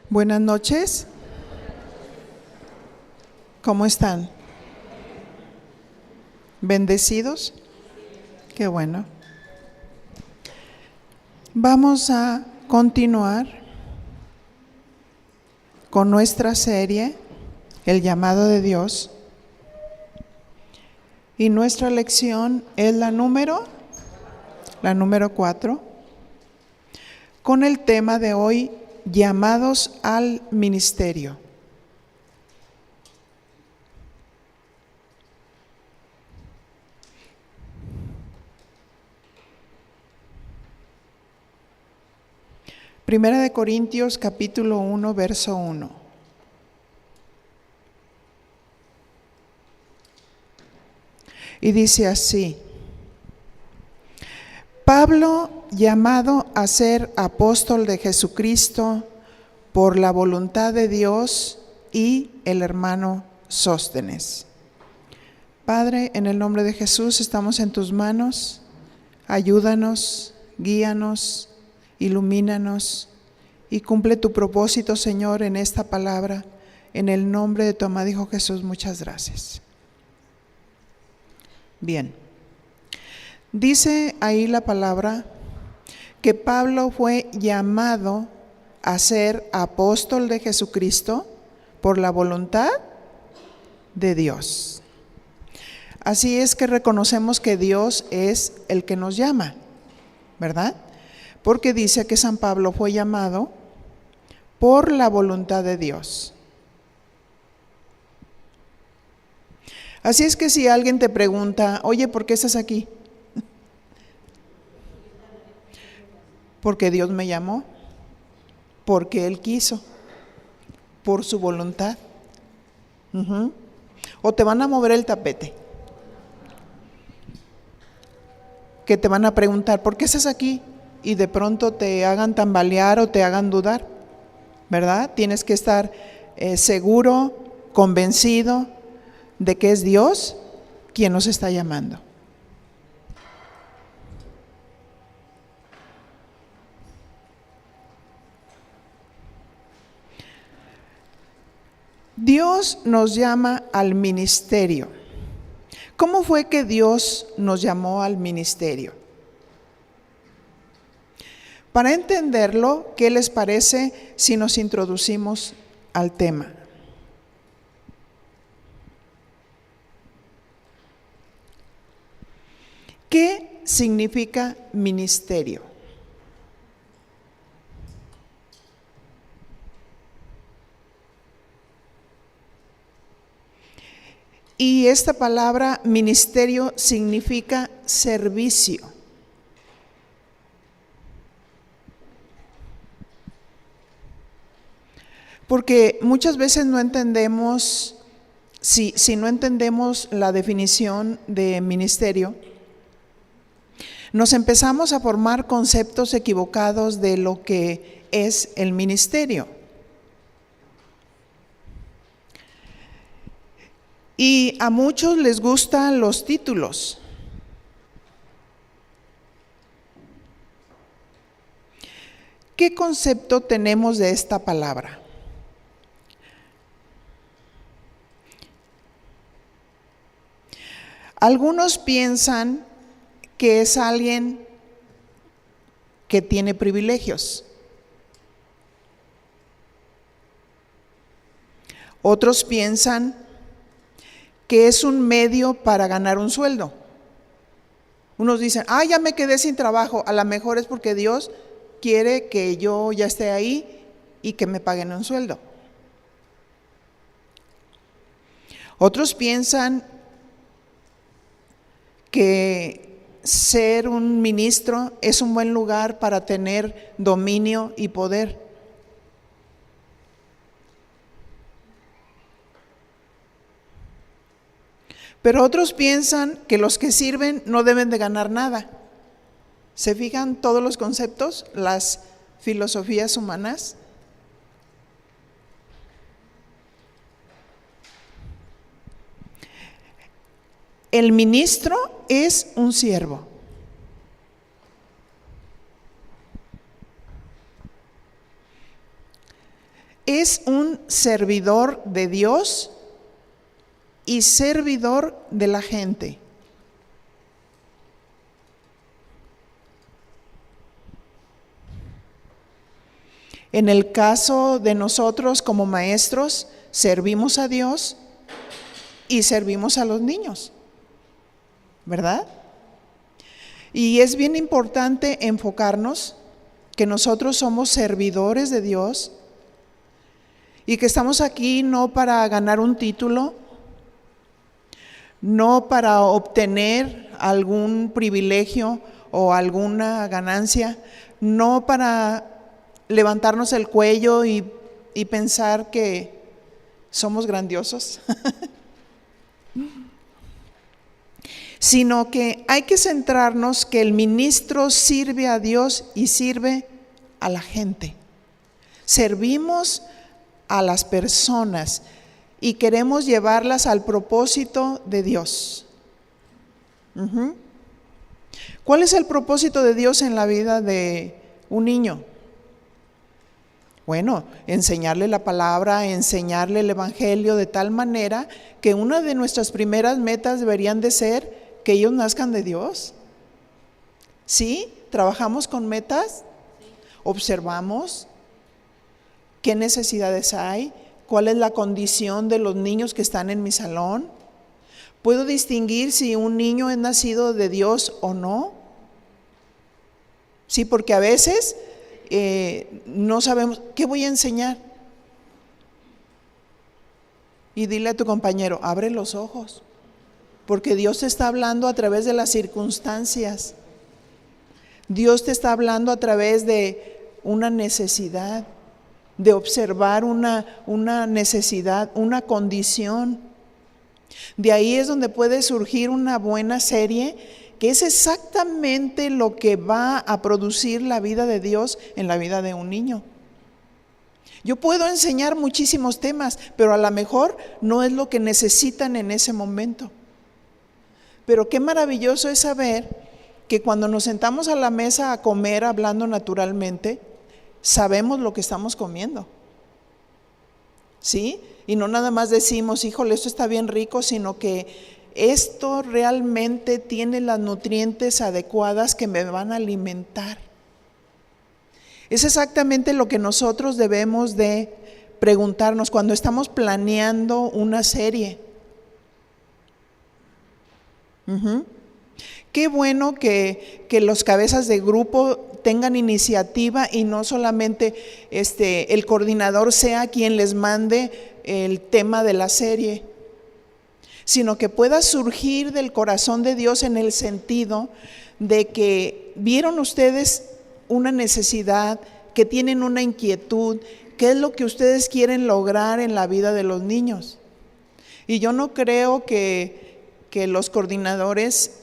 Buenas noches. ¿Cómo están? ¿Bendecidos? Qué bueno. Vamos a continuar con nuestra serie, El llamado de Dios. Y nuestra lección es la número 4, con el tema de hoy, llamados al ministerio. Primera de Corintios, capítulo 1, verso 1. Y dice así: Pablo, llamado a ser apóstol de Jesucristo por la voluntad de Dios, y el hermano Sóstenes. Padre, en el nombre de Jesús estamos en tus manos. Ayúdanos, guíanos, ilumínanos y cumple tu propósito, Señor, en esta palabra. En el nombre de tu amado Hijo Jesús, muchas gracias. Bien. Dice ahí la palabra que Pablo fue llamado a ser apóstol de Jesucristo por la voluntad de Dios. Así es que reconocemos que Dios es el que nos llama, ¿verdad? Porque dice que San Pablo fue llamado por la voluntad de Dios. Así es que si alguien te pregunta, oye, ¿por qué estás aquí? Porque Dios me llamó, porque Él quiso, por su voluntad. O te van a mover el tapete, que te van a preguntar, ¿por qué estás aquí? Y de pronto te hagan tambalear o te hagan dudar, ¿verdad? Tienes que estar seguro, convencido de que es Dios quien nos está llamando. Dios nos llama al ministerio. ¿Cómo fue que Dios nos llamó al ministerio? Para entenderlo, ¿qué les parece si nos introducimos al tema? ¿Qué significa ministerio? Y esta palabra ministerio significa servicio. Porque muchas veces no entendemos, si no entendemos la definición de ministerio, nos empezamos a formar conceptos equivocados de lo que es el ministerio. Y a muchos les gustan los títulos. ¿Qué concepto tenemos de esta palabra? Algunos piensan que es alguien que tiene privilegios. Otros piensan que es un medio para ganar un sueldo. Unos dicen, ya me quedé sin trabajo, a lo mejor es porque Dios quiere que yo ya esté ahí y que me paguen un sueldo. Otros piensan que ser un ministro es un buen lugar para tener dominio y poder. Pero otros piensan que los que sirven no deben de ganar nada. ¿Se fijan todos los conceptos, las filosofías humanas? El ministro es un siervo. es un servidor de Dios y servidor de la gente. En el caso de nosotros como maestros, servimos a Dios y servimos a los niños, ¿verdad? Y es bien importante enfocarnos que nosotros somos servidores de Dios y que estamos aquí no para ganar un título, no para obtener algún privilegio o alguna ganancia, no para levantarnos el cuello y pensar que somos grandiosos, sino que hay que centrarnos que el ministro sirve a Dios y sirve a la gente. Servimos a las personas y queremos llevarlas al propósito de Dios. ¿Cuál es el propósito de Dios en la vida de un niño? Bueno, enseñarle la palabra, enseñarle el evangelio de tal manera que una de nuestras primeras metas deberían de ser que ellos nazcan de Dios. ¿Sí? ¿Trabajamos con metas? ¿Observamos qué necesidades hay? ¿Cuál es la condición de los niños que están en mi salón? ¿Puedo distinguir si un niño es nacido de Dios o no? Sí, porque a veces no sabemos, ¿qué voy a enseñar? Y dile a tu compañero, abre los ojos, porque Dios te está hablando a través de las circunstancias. Dios te está hablando a través de una necesidad, de observar una necesidad, una condición. De ahí es donde puede surgir una buena serie que es exactamente lo que va a producir la vida de Dios en la vida de un niño. Yo puedo enseñar muchísimos temas, pero a lo mejor no es lo que necesitan en ese momento. Pero qué maravilloso es saber que cuando nos sentamos a la mesa a comer hablando naturalmente, sabemos lo que estamos comiendo. ¿Sí? Y no nada más decimos, híjole, esto está bien rico, sino que esto realmente tiene las nutrientes adecuadas que me van a alimentar. Es exactamente lo que nosotros debemos de preguntarnos cuando estamos planeando una serie. Qué bueno que los cabezas de grupo tengan iniciativa y no solamente el coordinador sea quien les mande el tema de la serie, sino que pueda surgir del corazón de Dios en el sentido de que vieron ustedes una necesidad, que tienen una inquietud, qué es lo que ustedes quieren lograr en la vida de los niños. Y yo no creo que los coordinadores,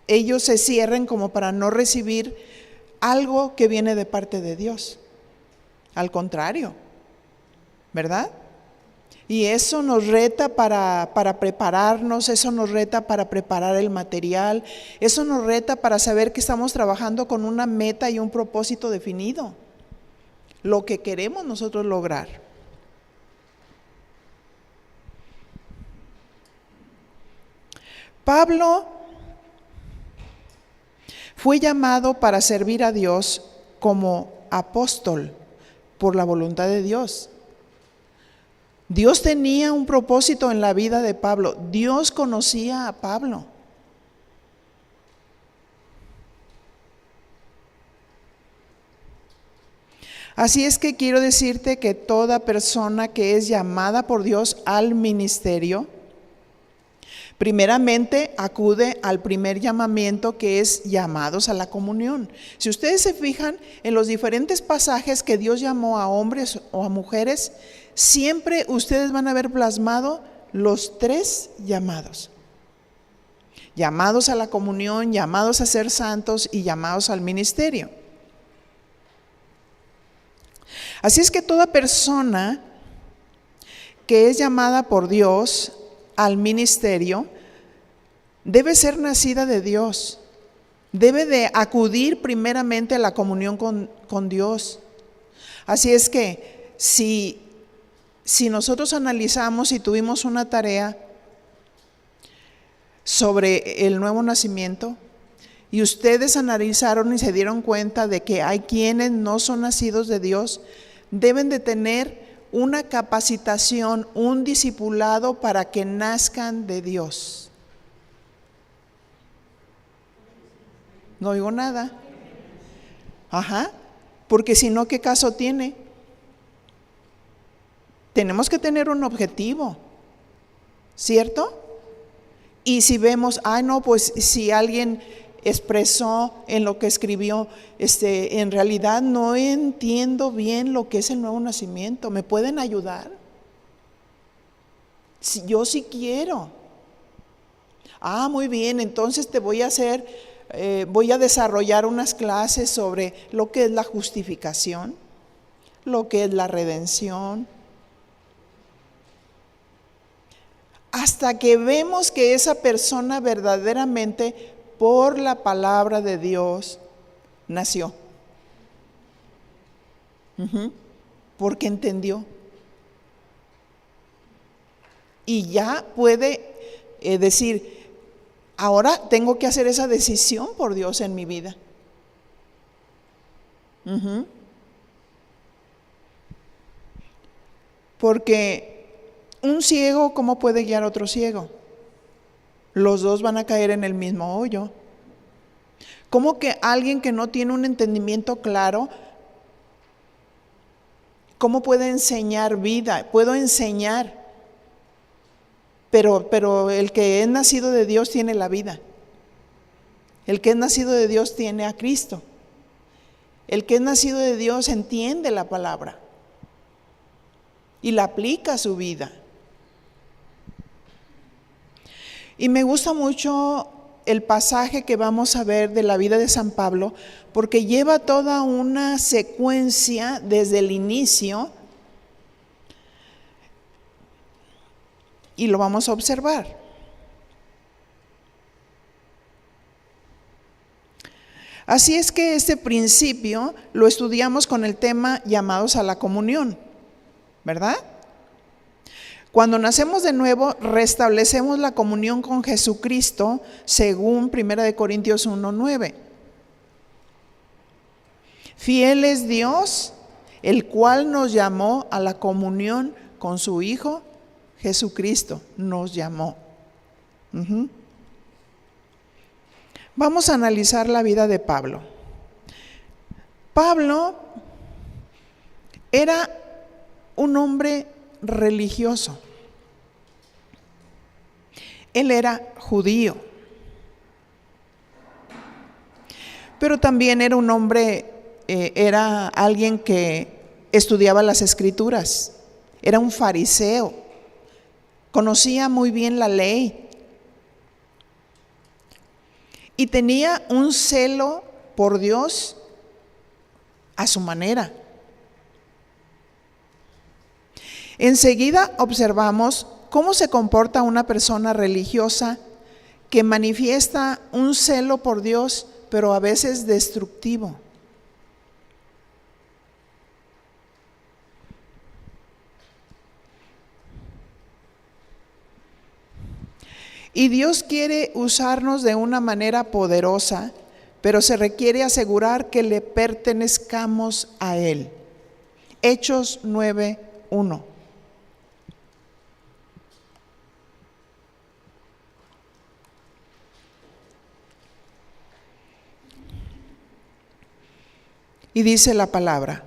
ellos se cierren como para no recibir algo que viene de parte de Dios. Al contrario, ¿verdad? Y eso nos reta para prepararnos, eso nos reta para preparar el material, eso nos reta para saber que estamos trabajando con una meta y un propósito definido, lo que queremos nosotros lograr. Pablo fue llamado para servir a Dios como apóstol por la voluntad de Dios. Dios tenía un propósito en la vida de Pablo. Dios conocía a Pablo. Así es que quiero decirte que toda persona que es llamada por Dios al ministerio, primeramente acude al primer llamamiento, que es llamados a la comunión. Si ustedes se fijan en los diferentes pasajes que Dios llamó a hombres o a mujeres, siempre ustedes van a ver plasmado los tres llamados. Llamados a la comunión, llamados a ser santos y llamados al ministerio. Así es que toda persona que es llamada por Dios al ministerio debe ser nacida de Dios, debe de acudir primeramente a la comunión con Dios, Así es que si nosotros analizamos y tuvimos una tarea sobre el nuevo nacimiento, y ustedes analizaron y se dieron cuenta de que hay quienes no son nacidos de Dios, deben de tener una capacitación, un discipulado para que nazcan de Dios. No oigo nada. Ajá, porque si no, ¿qué caso tiene? Tenemos que tener un objetivo, ¿cierto? Y si vemos, no, pues si alguien expresó en lo que escribió, en realidad no entiendo bien lo que es el nuevo nacimiento, ¿me pueden ayudar? Yo sí quiero. Muy bien, entonces te voy a voy a desarrollar unas clases sobre lo que es la justificación, lo que es la redención, hasta que vemos que esa persona verdaderamente por la palabra de Dios nació. Porque entendió. Y ya puede decir, ahora tengo que hacer esa decisión por Dios en mi vida. Porque un ciego, ¿cómo puede guiar a otro ciego? Los dos van a caer en el mismo hoyo. ¿Cómo que alguien que no tiene un entendimiento claro, cómo puede enseñar vida? Puedo enseñar, pero el que es nacido de Dios tiene la vida. El que es nacido de Dios tiene a Cristo. El que es nacido de Dios entiende la palabra y la aplica a su vida. Y me gusta mucho el pasaje que vamos a ver de la vida de San Pablo, porque lleva toda una secuencia desde el inicio y lo vamos a observar. Así es que este principio lo estudiamos con el tema llamados a la comunión, ¿verdad? Cuando nacemos de nuevo, restablecemos la comunión con Jesucristo, según 1 Corintios 1:9. Fiel es Dios, el cual nos llamó a la comunión con su Hijo Jesucristo. Nos llamó. Vamos a analizar la vida de Pablo. Pablo era un hombre religioso. Él era judío, pero también era un hombre, era alguien que estudiaba las escrituras, era un fariseo, conocía muy bien la ley y tenía un celo por Dios a su manera. Enseguida observamos cómo se comporta una persona religiosa que manifiesta un celo por Dios, pero a veces destructivo. Y Dios quiere usarnos de una manera poderosa, pero se requiere asegurar que le pertenezcamos a Él. Hechos 9:1. Y dice la palabra: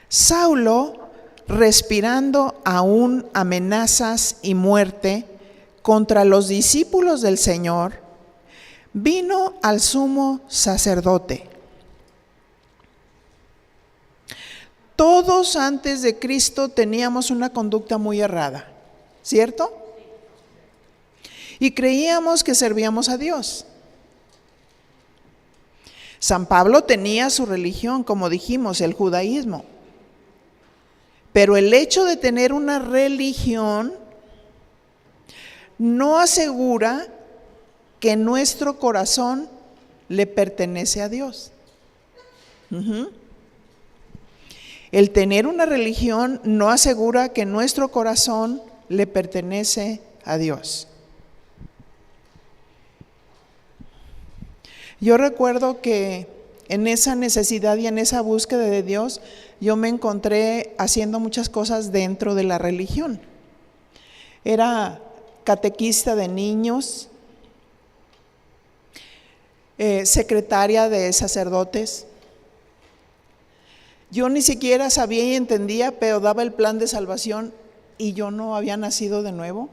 Saulo, respirando aún amenazas y muerte contra los discípulos del Señor, vino al sumo sacerdote. Todos antes de Cristo teníamos una conducta muy errada, ¿cierto? Y creíamos que servíamos a Dios. San Pablo tenía su religión, como dijimos, el judaísmo. Pero el hecho de tener una religión no asegura que nuestro corazón le pertenece a Dios. El tener una religión no asegura que nuestro corazón le pertenece a Dios. Yo recuerdo que en esa necesidad y en esa búsqueda de Dios, yo me encontré haciendo muchas cosas dentro de la religión. Era catequista de niños, secretaria de sacerdotes. Yo ni siquiera sabía y entendía, pero daba el plan de salvación y yo no había nacido de nuevo.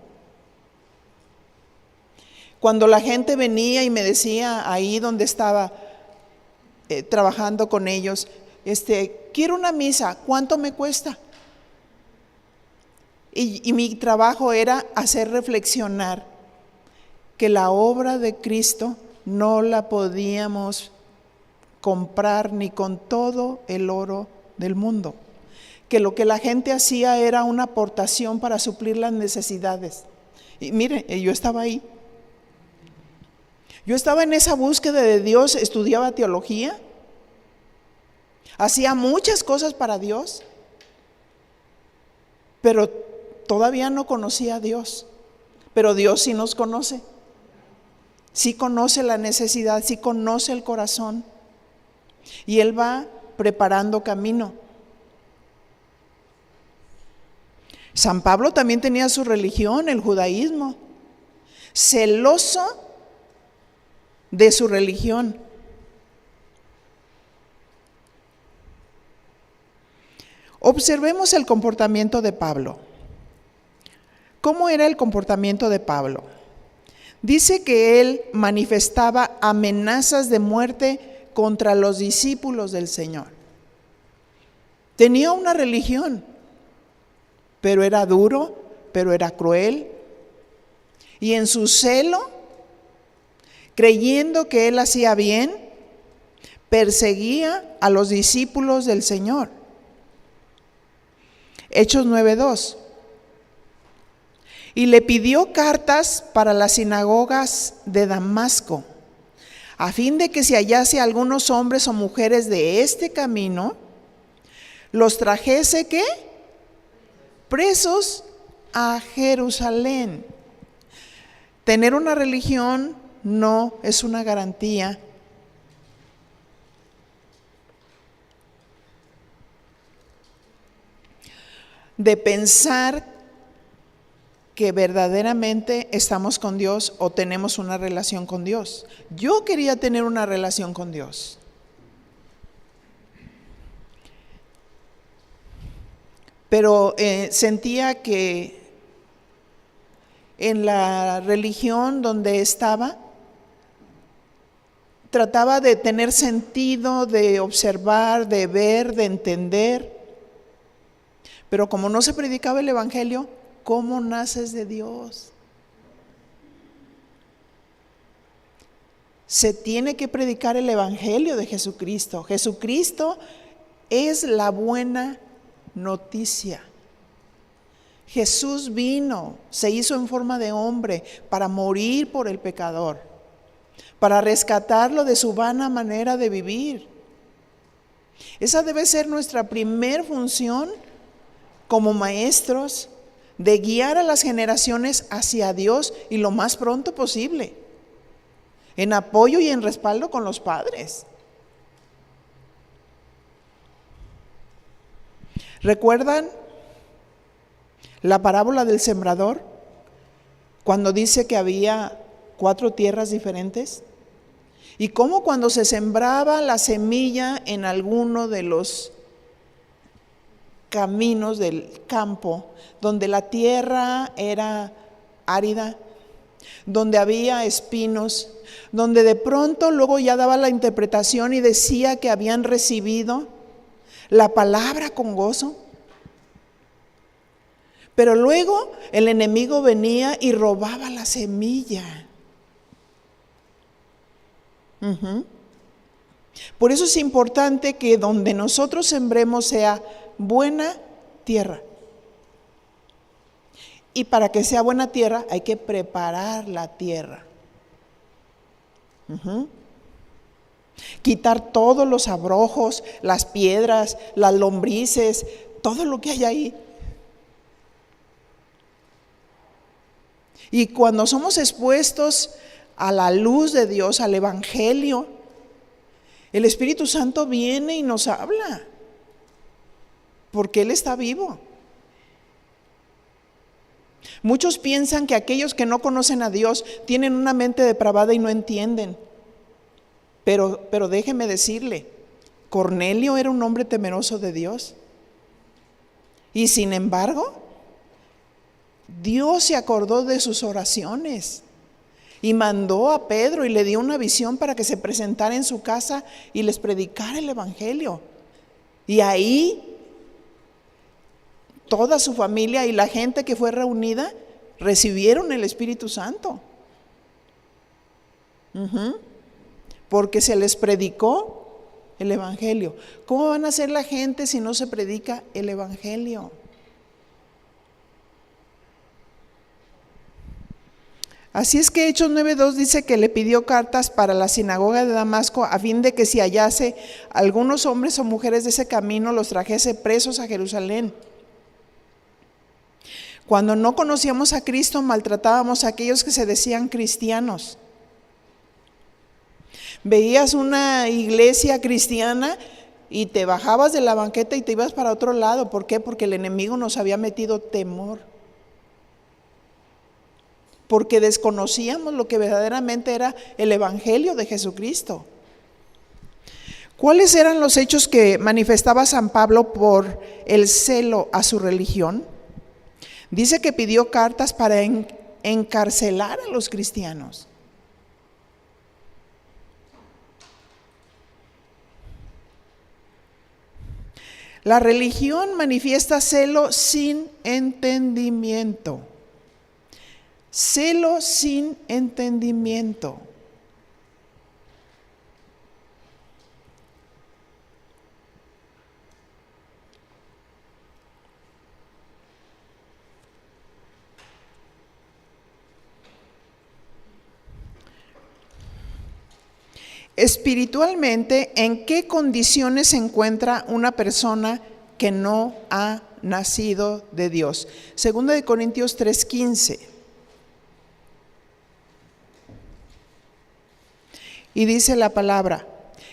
Cuando la gente venía y me decía ahí donde estaba trabajando con ellos, quiero una misa, ¿cuánto me cuesta? Y mi trabajo era hacer reflexionar que la obra de Cristo no la podíamos comprar ni con todo el oro del mundo, que lo que la gente hacía era una aportación para suplir las necesidades. Y mire, yo estaba ahí. Yo estaba en esa búsqueda de Dios, estudiaba teología, hacía muchas cosas para Dios, pero todavía no conocía a Dios. Pero Dios sí nos conoce, sí conoce la necesidad, sí conoce el corazón, y Él va preparando camino. San Pablo también tenía su religión, el judaísmo, celoso de su religión. Observemos el comportamiento de Pablo. ¿Cómo era el comportamiento de Pablo? Dice que él manifestaba amenazas de muerte contra los discípulos del Señor. Tenía una religión, pero era duro, pero era cruel. Y en su celo, creyendo que él hacía bien, perseguía a los discípulos del Señor. Hechos 9:2. Y le pidió cartas para las sinagogas de Damasco, a fin de que si hallase algunos hombres o mujeres de este camino, los trajese, ¿qué? Presos a Jerusalén. Tener una religión no es una garantía de pensar que verdaderamente estamos con Dios o tenemos una relación con Dios. Yo quería tener una relación con Dios. Pero sentía que en la religión donde estaba, trataba de tener sentido, de observar, de ver, de entender. Pero como no se predicaba el Evangelio, ¿cómo naces de Dios? Se tiene que predicar el Evangelio de Jesucristo. Jesucristo es la buena noticia. Jesús vino, se hizo en forma de hombre para morir por el pecador, para rescatarlo de su vana manera de vivir. Esa debe ser nuestra primer función como maestros, de guiar a las generaciones hacia Dios y lo más pronto posible, en apoyo y en respaldo con los padres. ¿Recuerdan la parábola del sembrador? Cuando dice que había 4 tierras diferentes. Y cómo cuando se sembraba la semilla en alguno de los caminos del campo, donde la tierra era árida, donde había espinos, donde de pronto luego ya daba la interpretación y decía que habían recibido la palabra con gozo, pero luego el enemigo venía y robaba la semilla. Por eso es importante que donde nosotros sembremos sea buena tierra. Y para que sea buena tierra hay que preparar la tierra. Quitar todos los abrojos, las piedras, las lombrices, todo lo que hay ahí. Y cuando somos expuestos a la luz de Dios, al Evangelio, el Espíritu Santo viene y nos habla, porque Él está vivo. Muchos piensan que aquellos que no conocen a Dios tienen una mente depravada y no entienden. Pero déjeme decirle, Cornelio era un hombre temeroso de Dios. Y sin embargo, Dios se acordó de sus oraciones y mandó a Pedro y le dio una visión para que se presentara en su casa y les predicara el Evangelio. Y ahí toda su familia y la gente que fue reunida recibieron el Espíritu Santo. Porque se les predicó el Evangelio. ¿Cómo van a ser la gente si no se predica el Evangelio? Así es que Hechos 9:2 dice que le pidió cartas para la sinagoga de Damasco a fin de que si hallase algunos hombres o mujeres de ese camino los trajese presos a Jerusalén. Cuando no conocíamos a Cristo, maltratábamos a aquellos que se decían cristianos. Veías una iglesia cristiana y te bajabas de la banqueta y te ibas para otro lado. ¿Por qué? Porque el enemigo nos había metido temor. Porque desconocíamos lo que verdaderamente era el Evangelio de Jesucristo. ¿Cuáles eran los hechos que manifestaba San Pablo por el celo a su religión? Dice que pidió cartas para encarcelar a los cristianos. La religión manifiesta celo sin entendimiento. Celo sin entendimiento. Espiritualmente, ¿en qué condiciones se encuentra una persona que no ha nacido de Dios? 2 Corintios 3:15. Y dice la palabra: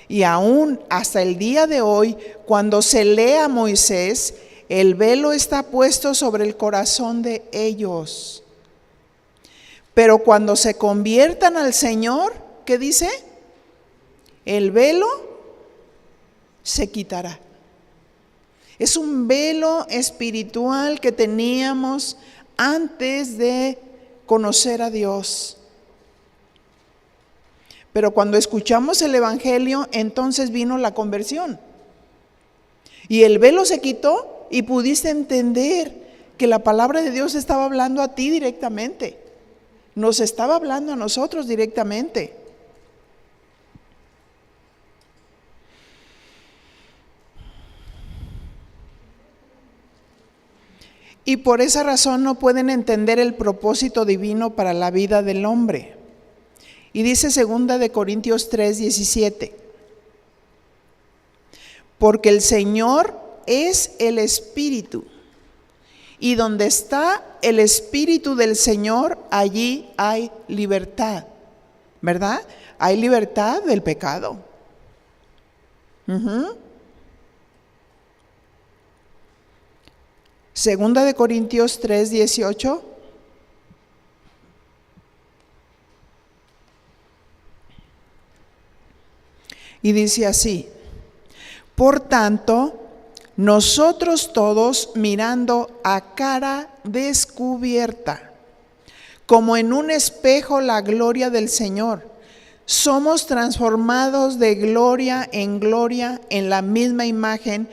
y aún hasta el día de hoy, cuando se lee a Moisés, el velo está puesto sobre el corazón de ellos. Pero cuando se conviertan al Señor, ¿qué dice? El velo se quitará. Es un velo espiritual que teníamos antes de conocer a Dios. Pero cuando escuchamos el Evangelio, entonces vino la conversión. Y el velo se quitó y pudiste entender que la palabra de Dios estaba hablando a ti directamente. Nos estaba hablando a nosotros directamente. Y por esa razón no pueden entender el propósito divino para la vida del hombre. Y dice 2 Corintios 3:17, porque el Señor es el Espíritu, y donde está el Espíritu del Señor, allí hay libertad, ¿verdad? Hay libertad del pecado. Segunda de Corintios 3:18. Y dice así: por tanto, nosotros todos, mirando a cara descubierta, como en un espejo la gloria del Señor, somos transformados de gloria en la misma imagen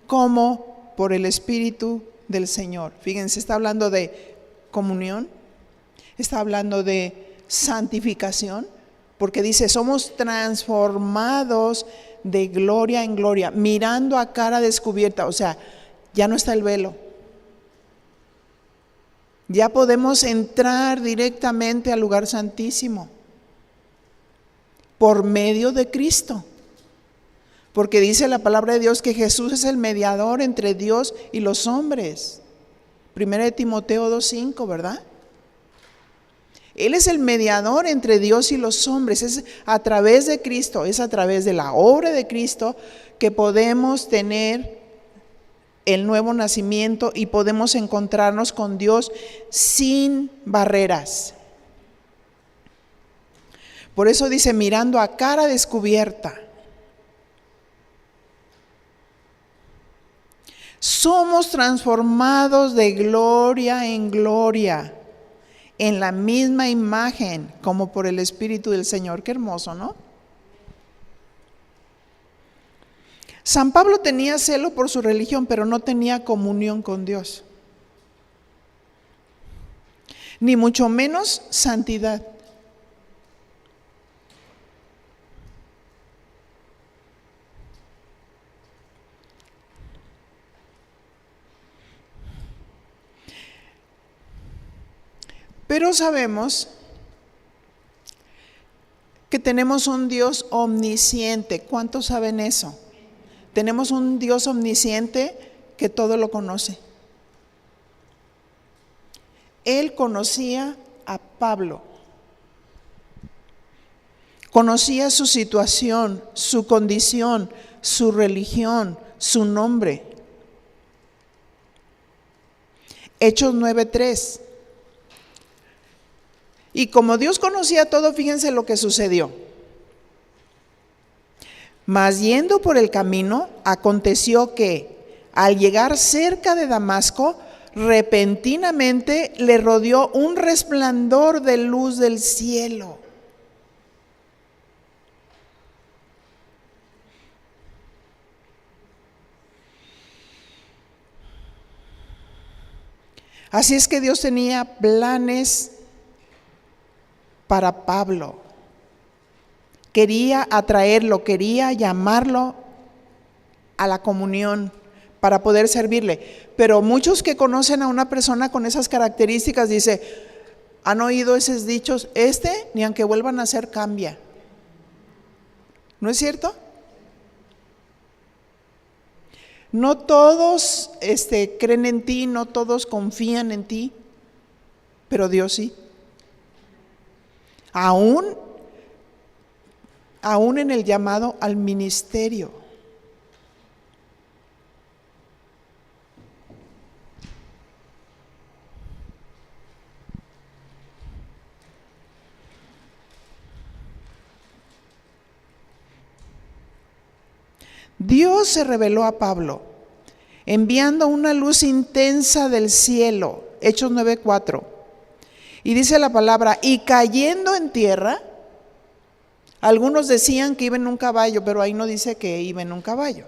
como por el Espíritu del Señor. Fíjense, está hablando de comunión, está hablando de santificación, porque dice, somos transformados de gloria en gloria, mirando a cara descubierta. O sea, ya no está el velo. Ya podemos entrar directamente al lugar santísimo por medio de Cristo. Porque dice la palabra de Dios que Jesús es el mediador entre Dios y los hombres. 1 Timoteo 2:5, ¿verdad? Él es el mediador entre Dios y los hombres. Es a través de Cristo, es a través de la obra de Cristo que podemos tener el nuevo nacimiento y podemos encontrarnos con Dios sin barreras. Por eso dice, mirando a cara descubierta. Somos transformados de gloria en gloria, en la misma imagen, como por el Espíritu del Señor. Qué hermoso, ¿no? San Pablo tenía celo por su religión, pero no tenía comunión con Dios, ni mucho menos santidad. Pero sabemos que tenemos un Dios omnisciente. ¿Cuántos saben eso? Tenemos un Dios omnisciente que todo lo conoce. Él conocía a Pablo. Conocía su situación, su condición, su religión, su nombre. Hechos 9:3. Y como Dios conocía todo, fíjense lo que sucedió. Mas yendo por el camino, aconteció que al llegar cerca de Damasco, repentinamente le rodeó un resplandor de luz del cielo. Así es que Dios tenía planes para Pablo. Quería atraerlo, quería llamarlo a la comunión para poder servirle. Pero muchos que conocen a una persona con esas características dicen, han oído esos dichos, ni aunque vuelvan a hacer cambia. ¿No es cierto? No todos creen en ti, no todos confían en ti, pero Dios sí. Aún en el llamado al ministerio. Dios se reveló a Pablo, enviando una luz intensa del cielo, Hechos 9:4. Y dice la palabra, y cayendo en tierra, algunos decían que iba en un caballo, pero ahí no dice que iba en un caballo.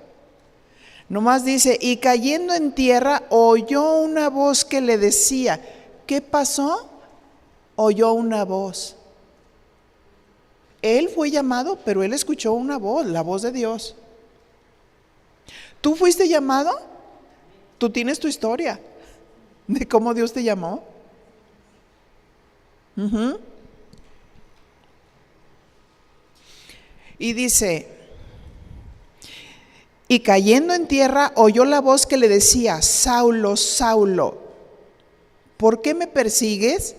Nomás dice, y cayendo en tierra, oyó una voz que le decía, ¿qué pasó? Oyó una voz. Él fue llamado, pero él escuchó una voz, la voz de Dios. ¿Tú fuiste llamado? Tú tienes tu historia de cómo Dios te llamó. Y dice, y cayendo en tierra oyó la voz que le decía, Saulo, Saulo, ¿por qué me persigues?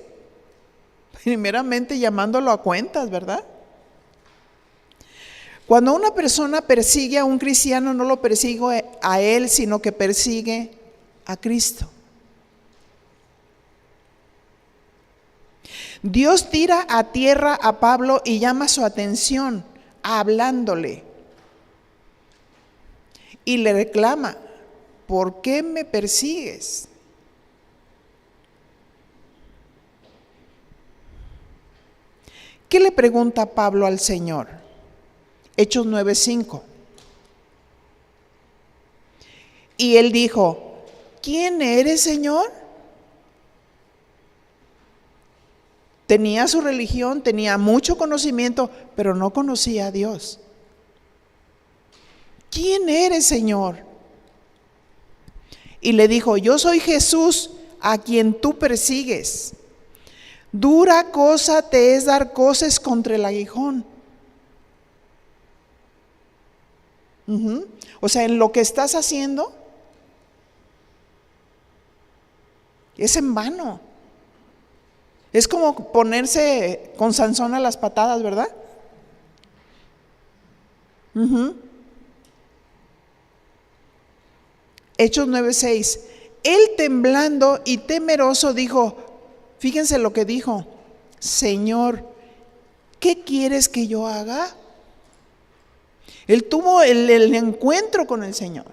Primeramente llamándolo a cuentas, ¿verdad? Cuando una persona persigue a un cristiano, no lo persigue a él, sino que persigue a Cristo. Dios tira a tierra a Pablo y llama su atención, hablándole. Y le reclama, ¿por qué me persigues? ¿Qué le pregunta Pablo al Señor? Hechos 9:5. Y él dijo, ¿quién eres, Señor? Tenía su religión, tenía mucho conocimiento, pero no conocía a Dios. ¿Quién eres, Señor? Y le dijo, yo soy Jesús, a quien tú persigues. Dura cosa te es dar coces contra el aguijón. Ujú. O sea, en lo que estás haciendo es en vano. Es como ponerse con Sansón a las patadas, ¿verdad? Ujú. Hechos 9:6. Él temblando y temeroso dijo, fíjense lo que dijo, Señor, ¿qué quieres que yo haga? Él tuvo el encuentro con el Señor.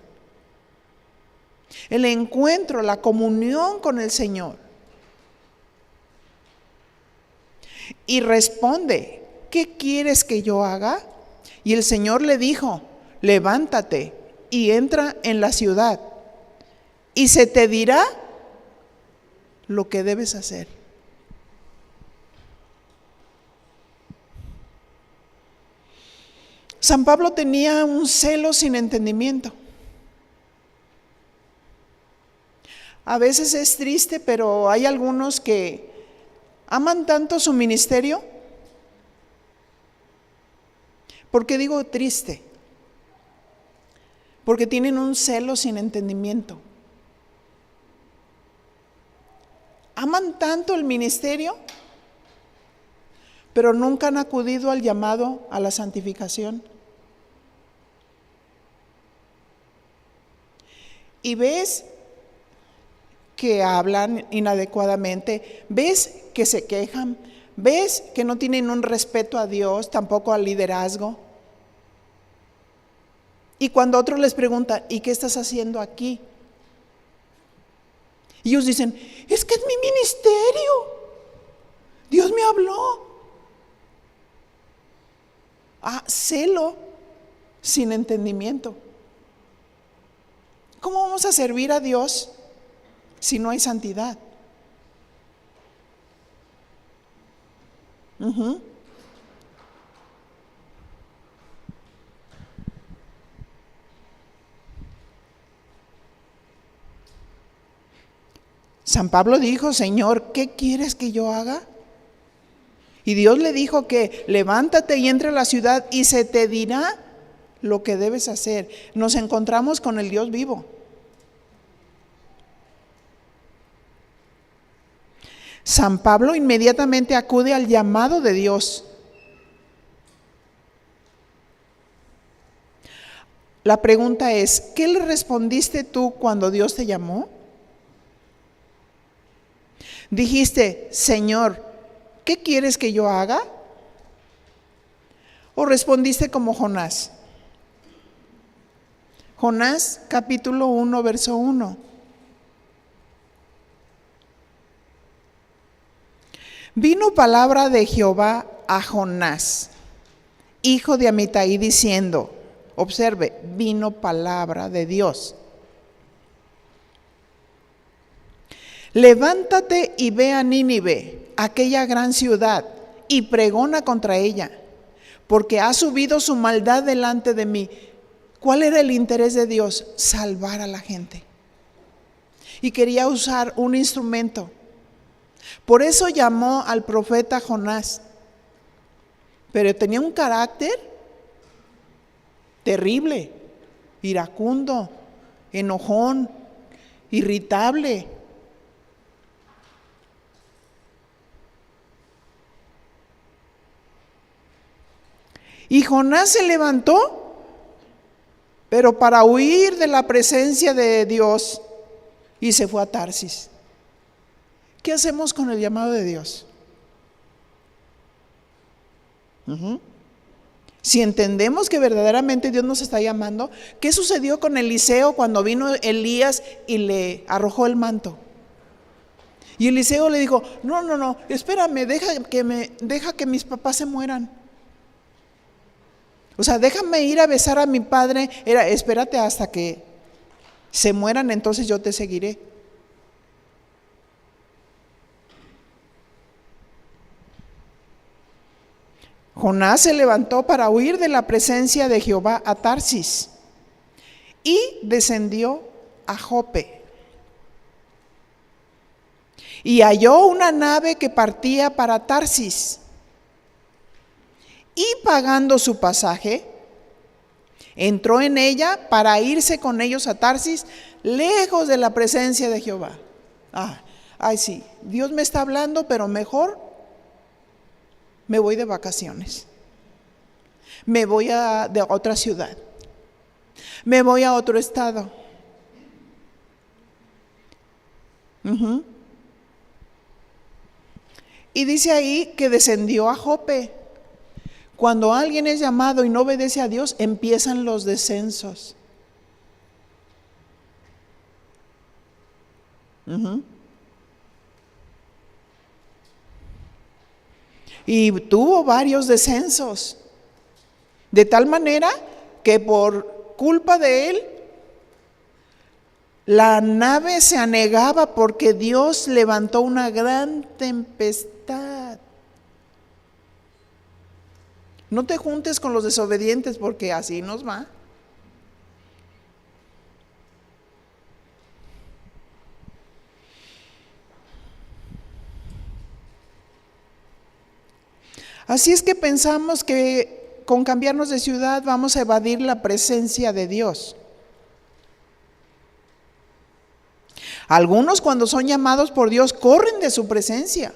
El encuentro, la comunión con el Señor. Y responde, ¿qué quieres que yo haga? Y el Señor le dijo, levántate y entra en la ciudad, y se te dirá lo que debes hacer. San Pablo tenía un celo sin entendimiento. A veces es triste, pero hay algunos que aman tanto su ministerio. ¿Por qué digo triste? Porque tienen un celo sin entendimiento. Aman tanto el ministerio, pero nunca han acudido al llamado a la santificación. Y ves que hablan inadecuadamente, ves que se quejan, ves que no tienen un respeto a Dios, tampoco al liderazgo. Y cuando otros les preguntan, ¿y qué estás haciendo aquí? Y ellos dicen, es que es mi ministerio, Dios me habló. Celo sin entendimiento. ¿Cómo vamos a servir a Dios si no hay santidad? Uh-huh. San Pablo dijo, Señor, ¿qué quieres que yo haga? Y Dios le dijo que levántate y entra a la ciudad y se te dirá lo que debes hacer. Nos encontramos con el Dios vivo. San Pablo inmediatamente acude al llamado de Dios. La pregunta es, ¿qué le respondiste tú cuando Dios te llamó? Dijiste, Señor, ¿qué quieres que yo haga? ¿O respondiste como Jonás? Jonás capítulo 1, verso 1. Vino palabra de Jehová a Jonás, hijo de Amitai, diciendo, observe, vino palabra de Dios. Levántate y ve a Nínive, aquella gran ciudad, y pregona contra ella, porque ha subido su maldad delante de mí. ¿Cuál era el interés de Dios? Salvar a la gente. Y quería usar un instrumento. Por eso llamó al profeta Jonás. Pero tenía un carácter terrible, iracundo, enojón, irritable. Y Jonás se levantó, pero para huir de la presencia de Dios, y se fue a Tarsis. ¿Qué hacemos con el llamado de Dios? Si entendemos que verdaderamente Dios nos está llamando, ¿qué sucedió con Eliseo cuando vino Elías y le arrojó el manto? Y Eliseo le dijo, no, espérame, deja que mis papás se mueran. O sea, déjame ir a besar a mi padre. Espérate hasta que se mueran, entonces yo te seguiré. Jonás se levantó para huir de la presencia de Jehová a Tarsis y descendió a Jope. Y halló una nave que partía para Tarsis. Y pagando su pasaje, Entró en ella para irse con ellos a Tarsis, lejos de la presencia de Jehová. Ay, sí, Dios me está hablando, pero mejor me voy de vacaciones. Me voy de otra ciudad. Me voy a otro estado. Y dice ahí que descendió a Jope. Cuando alguien es llamado y no obedece a Dios, empiezan los descensos. Y tuvo varios descensos, de tal manera que por culpa de él, la nave se anegaba porque Dios levantó una gran tempestad. No te juntes con los desobedientes porque así nos va. Así es que pensamos que con cambiarnos de ciudad vamos a evadir la presencia de Dios. Algunos, cuando son llamados por Dios, corren de su presencia.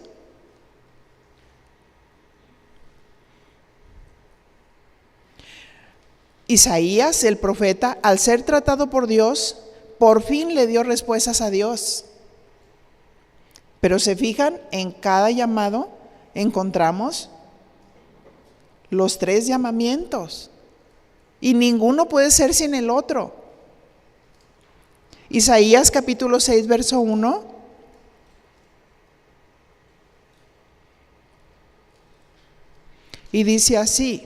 Isaías, el profeta, al ser tratado por Dios, por fin le dio respuestas a Dios. Pero se fijan, en cada llamado encontramos los 3 llamamientos, y ninguno puede ser sin el otro. Isaías capítulo 6, verso 1. Y dice así: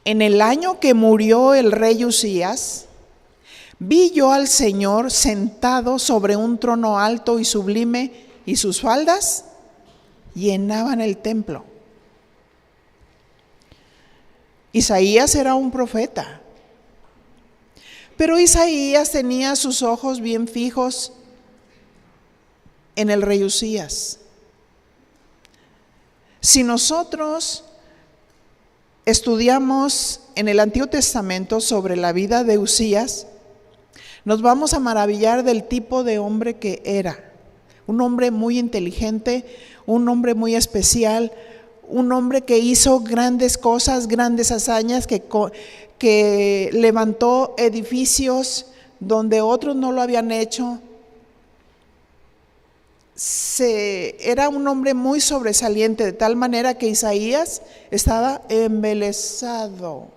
en el año que murió el rey Usías, vi yo al Señor sentado sobre un trono alto y sublime, y sus faldas llenaban el templo. Isaías era un profeta, pero Isaías tenía sus ojos bien fijos en el rey Usías. Si nosotros estudiamos en el Antiguo Testamento sobre la vida de Usías, nos vamos a maravillar del tipo de hombre que era. Un hombre muy inteligente, un hombre muy especial, un hombre que hizo grandes cosas, grandes hazañas, que levantó edificios donde otros no lo habían hecho. Era un hombre muy sobresaliente, de tal manera que Isaías estaba embelesado.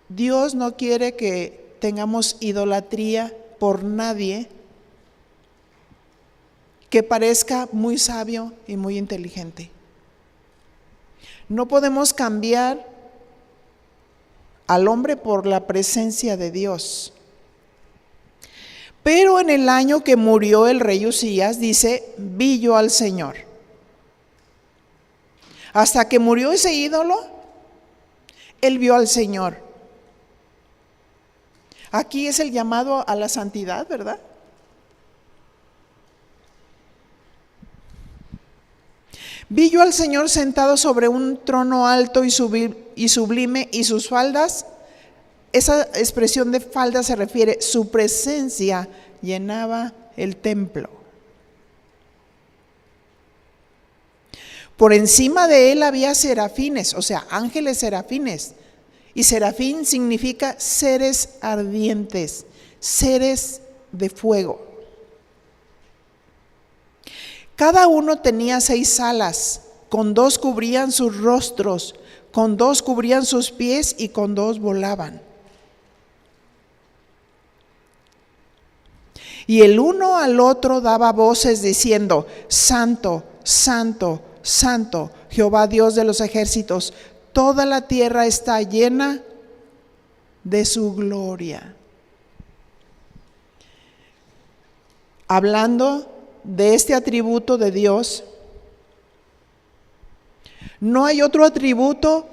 Dios no quiere que tengamos idolatría por nadie que parezca muy sabio y muy inteligente. No podemos cambiar al hombre por la presencia de Dios. Pero en el año que murió el rey Usías, dice, vi yo al Señor. Hasta que murió ese ídolo, él vio al Señor. Aquí es el llamado a la santidad, ¿verdad? Vi yo al Señor sentado sobre un trono alto y sublime, y sus faldas, esa expresión de falda se refiere, su presencia llenaba el templo. Por encima de él había serafines, o sea, ángeles serafines. Y serafín significa seres ardientes, seres de fuego. Cada uno tenía 6 alas, con 2 cubrían sus rostros, con 2 cubrían sus pies y con 2 volaban. Y el uno al otro daba voces diciendo, Santo, Santo, Santo, Jehová Dios de los ejércitos, toda la tierra está llena de su gloria. Hablando de este atributo de Dios, no hay otro atributo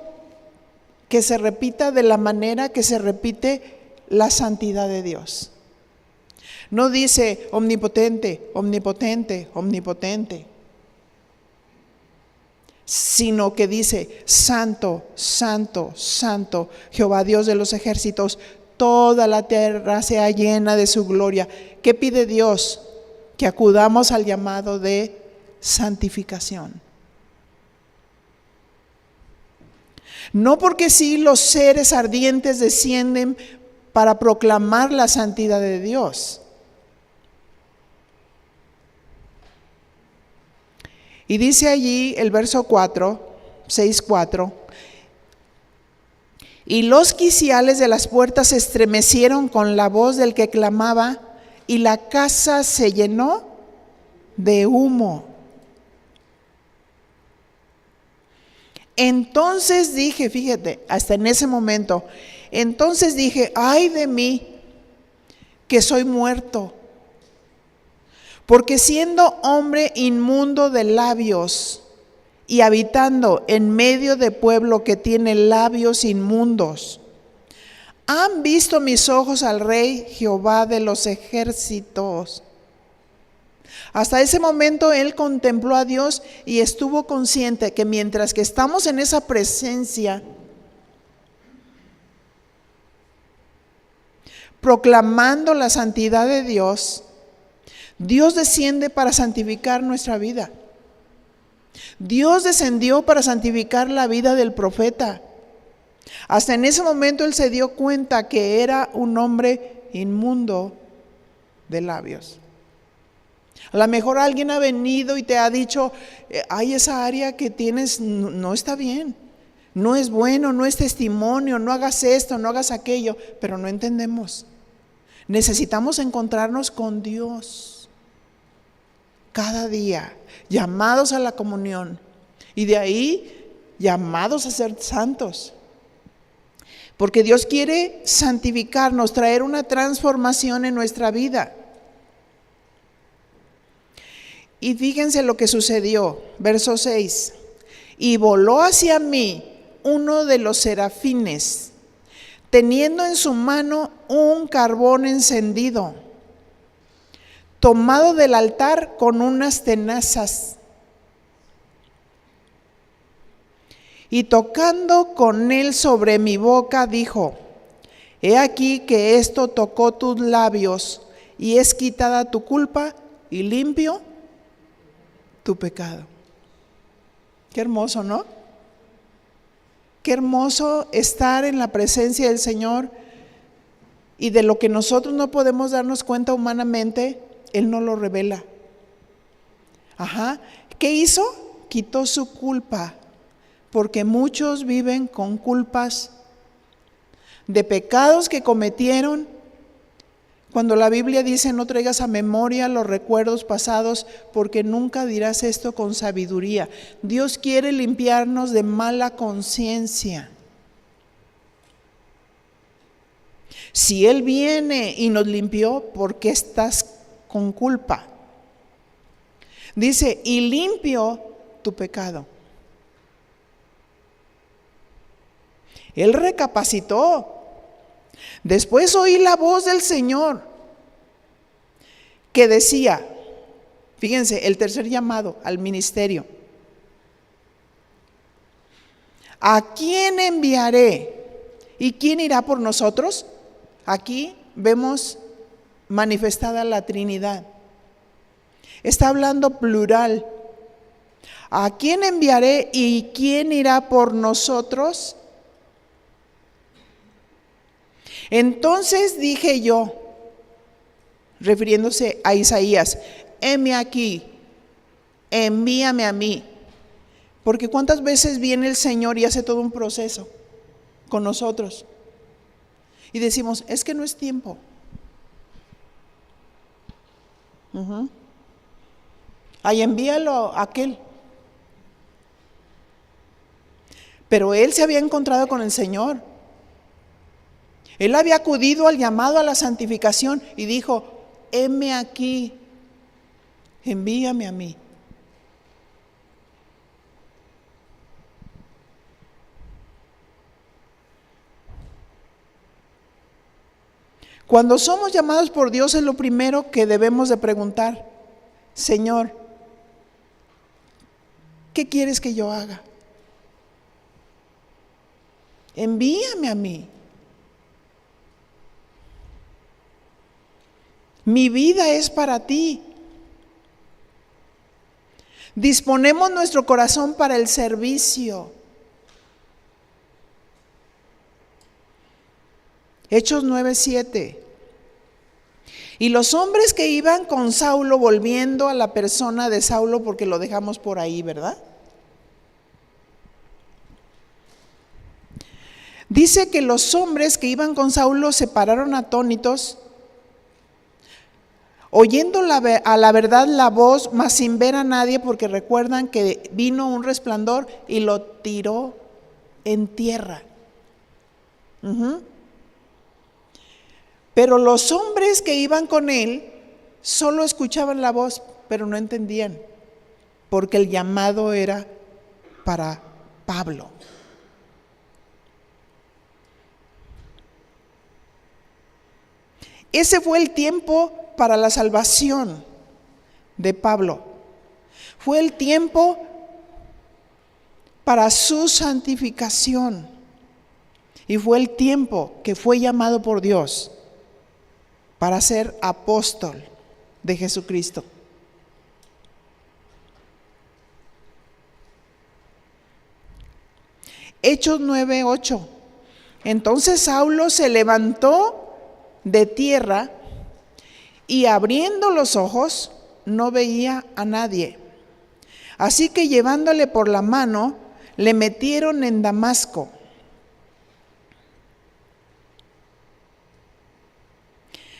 que se repita de la manera que se repite la santidad de Dios. No dice omnipotente, omnipotente, omnipotente. sino que dice: Santo, santo, santo, Jehová Dios de los ejércitos, toda la tierra sea llena de su gloria. ¿Qué pide Dios? Que acudamos al llamado de santificación. No porque sí los seres ardientes descienden para proclamar la santidad de Dios. Y dice allí el verso 6:4, y los quiciales de las puertas se estremecieron con la voz del que clamaba, y la casa se llenó de humo. Entonces dije, fíjate, hasta en ese momento, entonces dije: ay de mí, que soy muerto, porque siendo hombre inmundo de labios y habitando en medio de pueblo que tiene labios inmundos, han visto mis ojos al Rey Jehová de los ejércitos. Hasta ese momento él contempló a Dios y estuvo consciente que mientras que estamos en esa presencia, proclamando la santidad de Dios, Dios desciende para santificar nuestra vida. Dios descendió para santificar la vida del profeta. Hasta en ese momento él se dio cuenta que era un hombre inmundo de labios. A lo mejor alguien ha venido y te ha dicho: ay, esa área que tienes no está bien, no es bueno, no es testimonio, no hagas esto, no hagas aquello, pero no entendemos. Necesitamos encontrarnos con Dios cada día, llamados a la comunión, y de ahí llamados a ser santos. Porque Dios quiere santificarnos, traer una transformación en nuestra vida. Y fíjense lo que sucedió, verso 6. Y voló hacia mí uno de los serafines, teniendo en su mano un carbón encendido, tomado del altar con unas tenazas. Y tocando con él sobre mi boca, dijo: he aquí que esto tocó tus labios, y es quitada tu culpa y limpio tu pecado. Qué hermoso, ¿no? Qué hermoso estar en la presencia del Señor, y de lo que nosotros no podemos darnos cuenta humanamente, Él nos lo revela. ¿Qué hizo? Quitó su culpa, porque muchos viven con culpas de pecados que cometieron. Cuando la Biblia dice: no traigas a memoria los recuerdos pasados, porque nunca dirás esto con sabiduría. Dios quiere limpiarnos de mala conciencia. Si Él viene y nos limpió, ¿por qué estás con culpa? Dice: y limpio tu pecado. Él recapacitó. Después oí la voz del Señor que decía, fíjense, el tercer llamado al ministerio: ¿a quién enviaré? ¿Y quién irá por nosotros? Aquí vemos manifestada la Trinidad. Está hablando plural. ¿A quién enviaré y quién irá por nosotros? Entonces dije yo, refiriéndose a Isaías: heme aquí, envíame a mí. Porque ¿cuántas veces viene el Señor y hace todo un proceso con nosotros? Y decimos: es que no es tiempo. Ahí envíalo a aquel. Pero él se había encontrado con el Señor. Él había acudido al llamado a la santificación y dijo: heme aquí, envíame a mí. Cuando somos llamados por Dios, es lo primero que debemos de preguntar: Señor, ¿Qué quieres que yo haga? Envíame a mí. Mi vida es para ti. Disponemos nuestro corazón para el servicio. Hechos 9:7. Y los hombres que iban con Saulo, volviendo a la persona de Saulo, porque lo dejamos por ahí, ¿verdad? Dice que los hombres que iban con Saulo se pararon atónitos, oyendo a la verdad la voz, mas sin ver a nadie, porque recuerdan que vino un resplandor y lo tiró en tierra. Pero los hombres que iban con él solo escuchaban la voz, pero no entendían, porque el llamado era para Pablo. Ese fue el tiempo para la salvación de Pablo. Fue el tiempo para su santificación. Y fue el tiempo que fue llamado por Dios para ser apóstol de Jesucristo. Hechos 9:8. Entonces Saulo se levantó de tierra y abriendo los ojos no veía a nadie. Así que llevándole por la mano, le metieron en Damasco.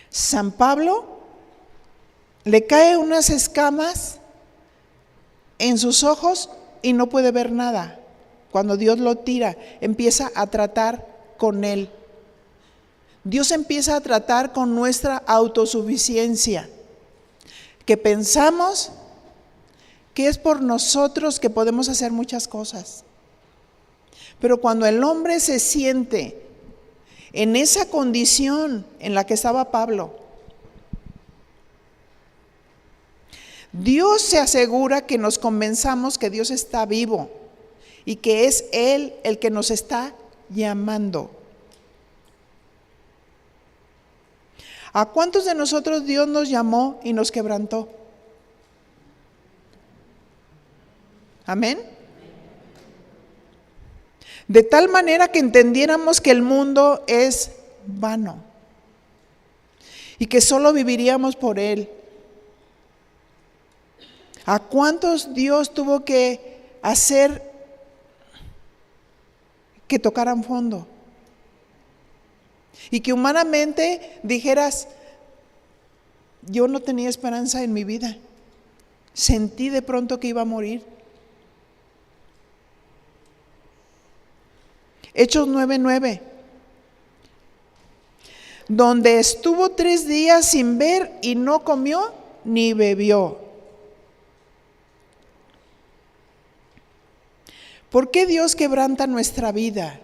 San Pablo le cae unas escamas en sus ojos y no puede ver nada. Cuando Dios lo tira, empieza a tratar con él. Dios empieza a tratar con nuestra autosuficiencia, que pensamos que es por nosotros que podemos hacer muchas cosas. Pero cuando el hombre se siente en esa condición en la que estaba Pablo, Dios se asegura que nos convenzamos que Dios está vivo y que es Él el que nos está llamando. ¿A cuántos de nosotros Dios nos llamó y nos quebrantó? Amén. De tal manera que entendiéramos que el mundo es vano y que solo viviríamos por Él. ¿A cuántos Dios tuvo que hacer que tocaran fondo? Y que humanamente dijeras, yo no tenía esperanza en mi vida. Sentí de pronto que iba a morir. Hechos 9:9. Donde estuvo 3 días sin ver y no comió ni bebió. ¿Por qué Dios quebranta nuestra vida?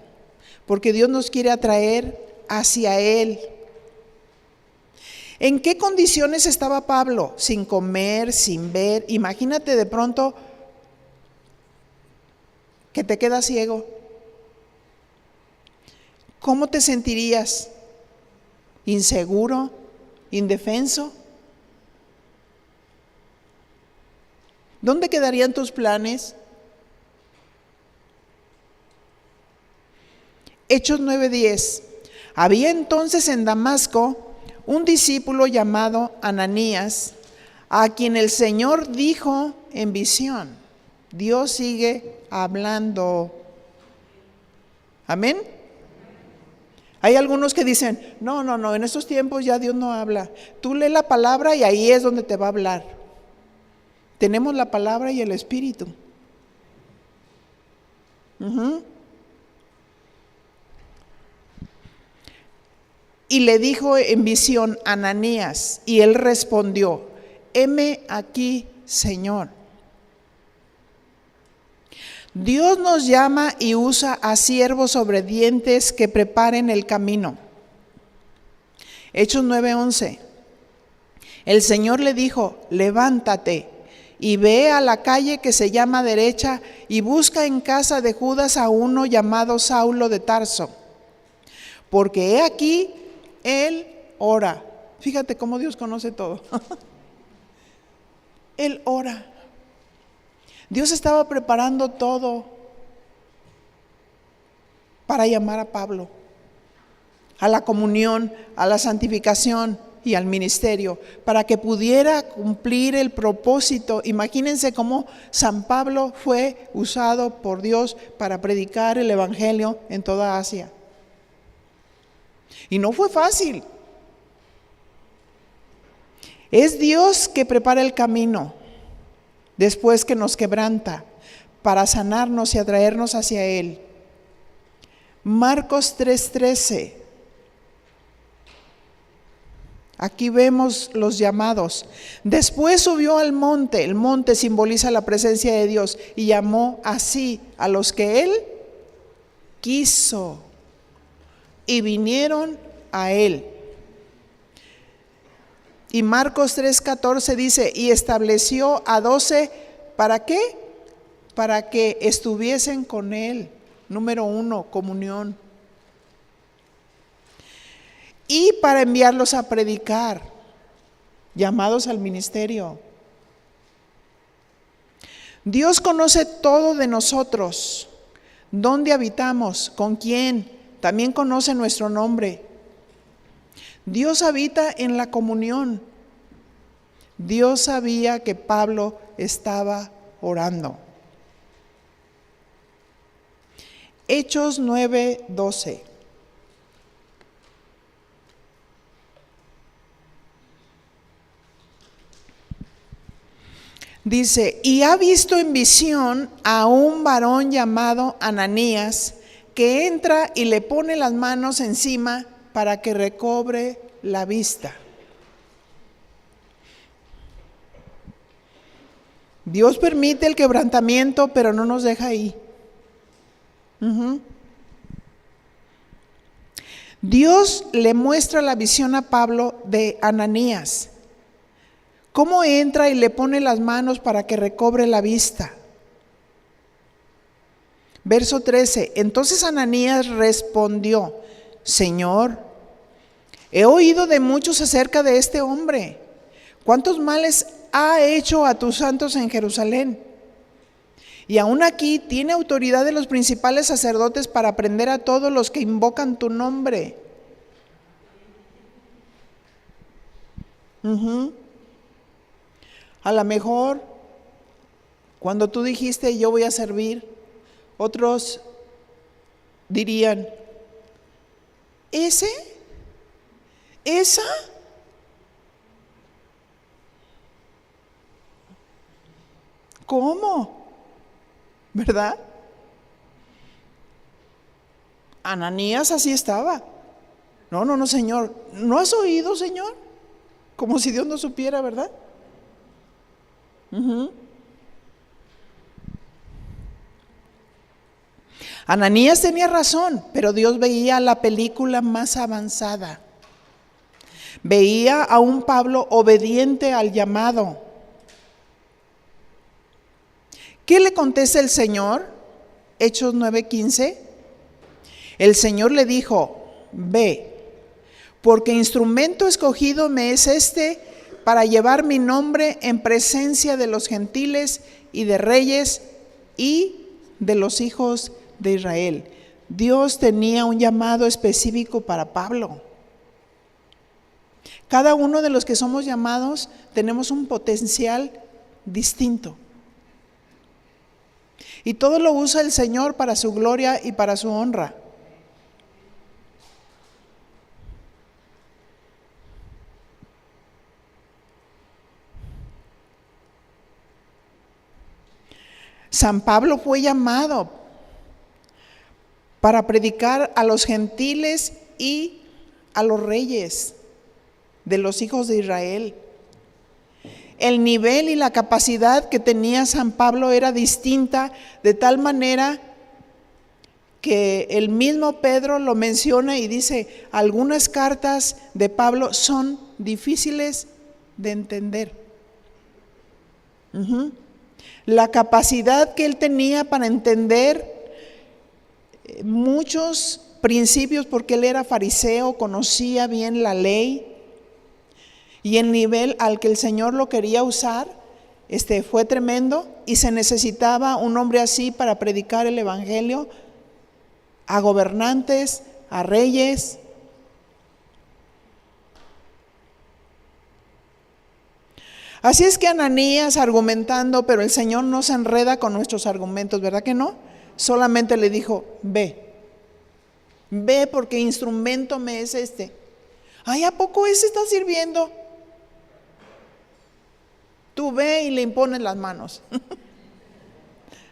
Porque Dios nos quiere atraer hacia Él. ¿En qué condiciones estaba Pablo? Sin comer, sin ver. Imagínate de pronto que te quedas ciego. ¿Cómo te sentirías? ¿Inseguro? ¿Indefenso? ¿Dónde quedarían tus planes? Hechos 9:10. Había entonces en Damasco un discípulo llamado Ananías, a quien el Señor dijo en visión. Dios sigue hablando. Amén. Hay algunos que dicen, no, en estos tiempos ya Dios no habla. Tú lee la palabra y ahí es donde te va a hablar. Tenemos la palabra y el Espíritu. Y le dijo en visión, Ananías, y él respondió, heme aquí, Señor. Dios nos llama y usa a siervos obedientes que preparen el camino. Hechos 9:11. El Señor le dijo, levántate y ve a la calle que se llama Derecha y busca en casa de Judas a uno llamado Saulo de Tarso, porque he aquí, él ora. Fíjate cómo Dios conoce todo. Él ora. Dios estaba preparando todo para llamar a Pablo a la comunión, a la santificación y al ministerio, para que pudiera cumplir el propósito. Imagínense cómo San Pablo fue usado por Dios para predicar el evangelio en toda Asia. Y no fue fácil. Es Dios que prepara el camino después que nos quebranta para sanarnos y atraernos hacia Él. Marcos 3:13. Aquí vemos los llamados. Después subió al monte. El monte simboliza la presencia de Dios y llamó así a los que Él quiso y vinieron a Él. Y Marcos 3:14 dice, y estableció a 12, ¿para qué? Para que estuviesen con Él. Número 1, comunión. Y para enviarlos a predicar, llamados al ministerio. Dios conoce todo de nosotros, dónde habitamos, con quién, también conoce nuestro nombre. Dios habita en la comunión. Dios sabía que Pablo estaba orando. Hechos 9:12. Dice, y ha visto en visión a un varón llamado Ananías, que entra y le pone las manos encima para que recobre la vista. Dios permite el quebrantamiento, pero no nos deja ahí. Dios le muestra la visión a Pablo de Ananías. ¿Cómo entra y le pone las manos para que recobre la vista? Verso 13. Entonces Ananías respondió, Señor, he oído de muchos acerca de este hombre. ¿Cuántos males ha hecho a tus santos en Jerusalén? Y aún aquí tiene autoridad de los principales sacerdotes para prender a todos los que invocan tu nombre. A lo mejor, cuando tú dijiste yo voy a servir, otros dirían, ¿esa? ¿Cómo? ¿Verdad? Ananías así estaba. No, Señor. ¿No has oído, Señor? Como si Dios no supiera, ¿verdad? Ananías tenía razón, pero Dios veía la película más avanzada. Veía a un Pablo obediente al llamado. ¿Qué le contesta el Señor? Hechos 9:15. El Señor le dijo, ve, porque instrumento escogido me es este para llevar mi nombre en presencia de los gentiles y de reyes y de los hijos de Israel. Dios tenía un llamado específico para Pablo. Cada uno de los que somos llamados tenemos un potencial distinto. Y todo lo usa el Señor para su gloria y para su honra. San Pablo fue llamado para predicar a los gentiles y a los reyes de los hijos de Israel. El nivel y la capacidad que tenía San Pablo era distinta, de tal manera que el mismo Pedro lo menciona y dice, algunas cartas de Pablo son difíciles de entender. Ujú. La capacidad que él tenía para entender muchos principios, porque él era fariseo, conocía bien la ley, y el nivel al que el Señor lo quería usar fue tremendo, y se necesitaba un hombre así para predicar el evangelio a gobernantes, a reyes. Así es que Ananías argumentando, pero el Señor no se enreda con nuestros argumentos, ¿verdad que no? Solamente le dijo, ve porque instrumento me es este. Ay, ¿a poco ese está sirviendo? Tú ve y le impones las manos.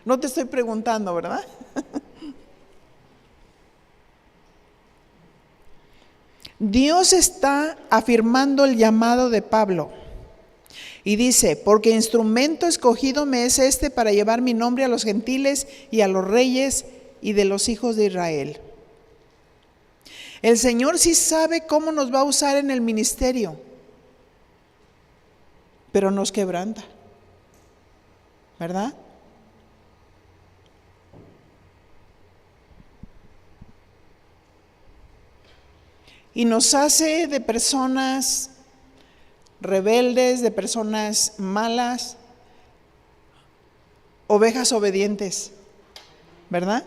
No te estoy preguntando, ¿verdad? Dios está afirmando el llamado de Pablo. Y dice, porque instrumento escogido me es este para llevar mi nombre a los gentiles y a los reyes y de los hijos de Israel. El Señor sí sabe cómo nos va a usar en el ministerio, pero nos quebranta, ¿verdad? Y nos hace de personas rebeldes, de personas malas, ovejas obedientes, ¿verdad?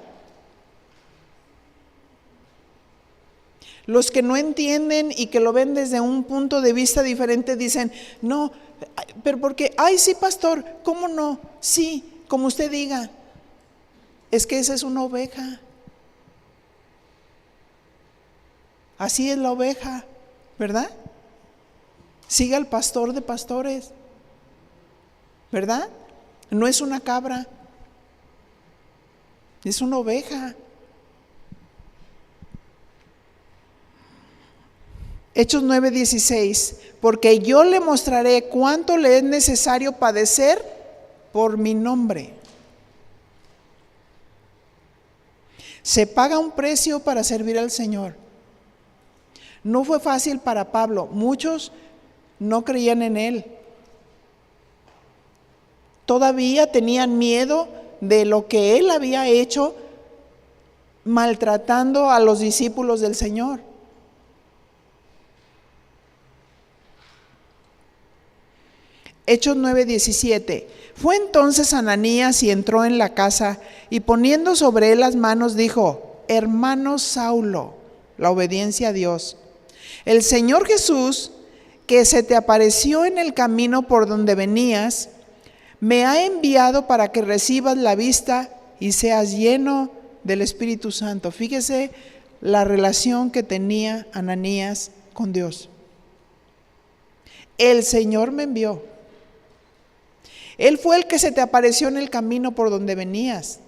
Los que no entienden y que lo ven desde un punto de vista diferente dicen, no, pero porque, ay sí pastor, ¿cómo no? Sí, como usted diga, es que esa es una oveja. Así es la oveja, ¿verdad? Siga al pastor de pastores, ¿verdad? No es una cabra, es una oveja. Hechos 9:16, porque yo le mostraré cuánto le es necesario padecer por mi nombre. Se paga un precio para servir al Señor. No fue fácil para Pablo, muchos no creían en él. Todavía tenían miedo de lo que él había hecho maltratando a los discípulos del Señor. Hechos 9:17. Fue entonces Ananías y entró en la casa y poniendo sobre él las manos dijo, hermano Saulo, la obediencia a Dios, el Señor Jesús, que se te apareció en el camino por donde venías, me ha enviado para que recibas la vista y seas lleno del Espíritu Santo. Fíjese la relación que tenía Ananías con Dios. El Señor me envió. Él fue el que se te apareció en el camino por donde venías.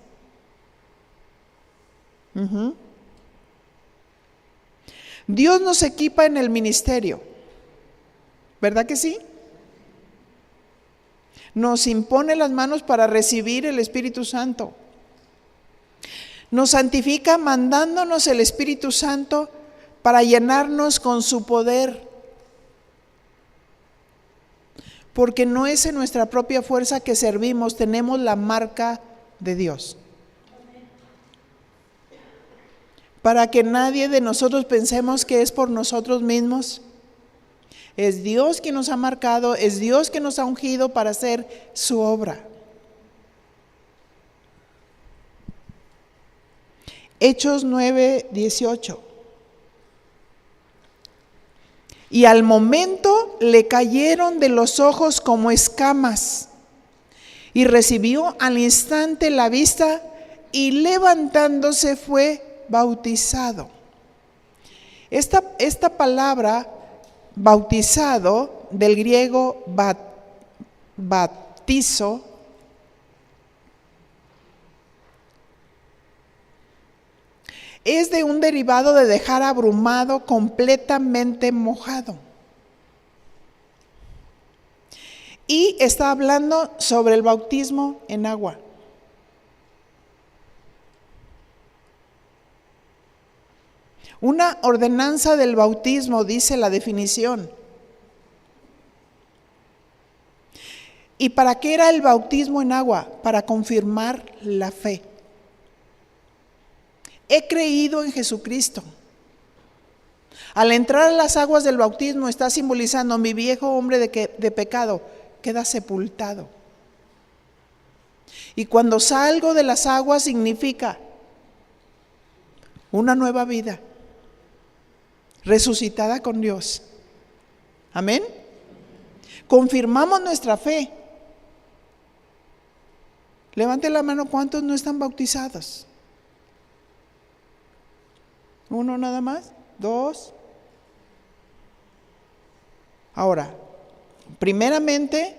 Dios nos equipa en el ministerio, ¿verdad que sí? Nos impone las manos para recibir el Espíritu Santo. Nos santifica mandándonos el Espíritu Santo para llenarnos con su poder. Porque no es en nuestra propia fuerza que servimos, tenemos la marca de Dios. Para que nadie de nosotros pensemos que es por nosotros mismos. Es Dios quien nos ha marcado, es Dios quien nos ha ungido para hacer su obra. Hechos 9:18. Y al momento le cayeron de los ojos como escamas, y recibió al instante la vista, y levantándose fue bautizado. Esta palabra bautizado, del griego baptizo, es de un derivado de dejar abrumado, completamente mojado. Y está hablando sobre el bautismo en agua. Una ordenanza del bautismo, dice la definición. ¿Y para qué era el bautismo en agua? Para confirmar la fe. He creído en Jesucristo. Al entrar a las aguas del bautismo está simbolizando mi viejo hombre de pecado queda sepultado. Y cuando salgo de las aguas significa una nueva vida, resucitada con Dios. Amén. Confirmamos nuestra fe. Levante la mano, ¿cuántos no están bautizados? ¿Uno nada más? ¿Dos? Ahora, primeramente,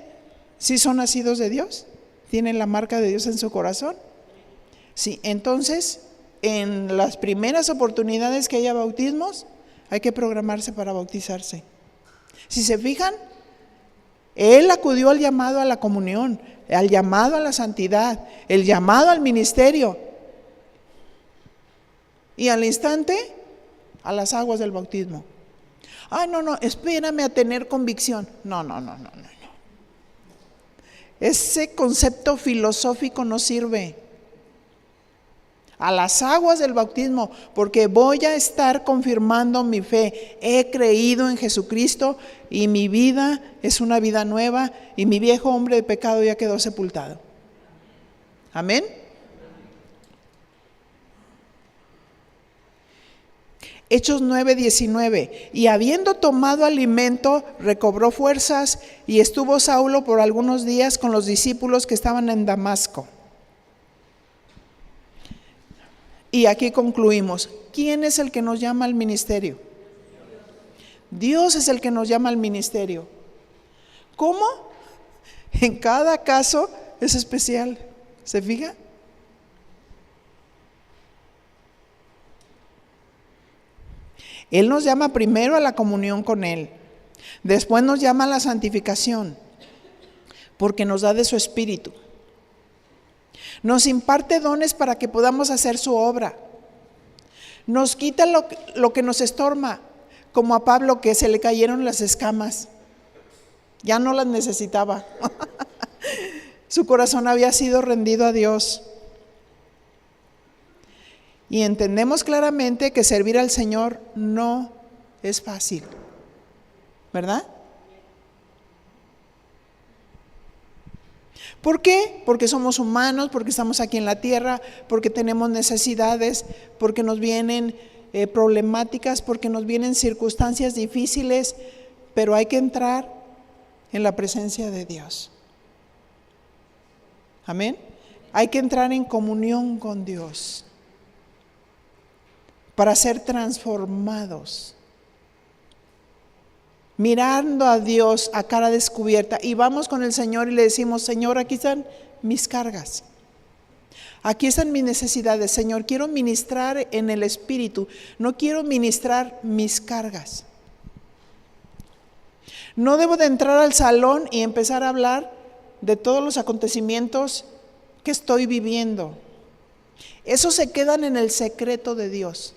¿sí son nacidos de Dios? ¿Tienen la marca de Dios en su corazón? Sí, entonces, en las primeras oportunidades que haya bautismos, hay que programarse para bautizarse. Si se fijan, él acudió al llamado a la comunión, al llamado a la santidad, el llamado al ministerio, y al instante, a las aguas del bautismo. Ay, no, espérame a tener convicción. No. Ese concepto filosófico no sirve. A las aguas del bautismo, porque voy a estar confirmando mi fe. He creído en Jesucristo y mi vida es una vida nueva y mi viejo hombre de pecado ya quedó sepultado. Amén. Hechos 9:19, y habiendo tomado alimento, recobró fuerzas y estuvo Saulo por algunos días con los discípulos que estaban en Damasco. Y aquí concluimos. ¿Quién es el que nos llama al ministerio? Dios es el que nos llama al ministerio. ¿Cómo? En cada caso es especial. ¿Se fija? Él nos llama primero a la comunión con Él. Después nos llama a la santificación, porque nos da de su espíritu. Nos imparte dones para que podamos hacer su obra. Nos quita lo que nos estorba, como a Pablo que se le cayeron las escamas. Ya no las necesitaba. Su corazón había sido rendido a Dios. Y entendemos claramente que servir al Señor no es fácil, ¿verdad? ¿Por qué? Porque somos humanos, porque estamos aquí en la tierra, porque tenemos necesidades, porque nos vienen problemáticas, porque nos vienen circunstancias difíciles, pero hay que entrar en la presencia de Dios. Amén. Hay que entrar en comunión con Dios para ser transformados, mirando a Dios a cara descubierta, y vamos con el Señor y le decimos: Señor, aquí están mis cargas, aquí están mis necesidades. Señor, quiero ministrar en el Espíritu, no quiero ministrar mis cargas. No debo de entrar al salón y empezar a hablar de todos los acontecimientos que estoy viviendo. Esos se quedan en el secreto de Dios.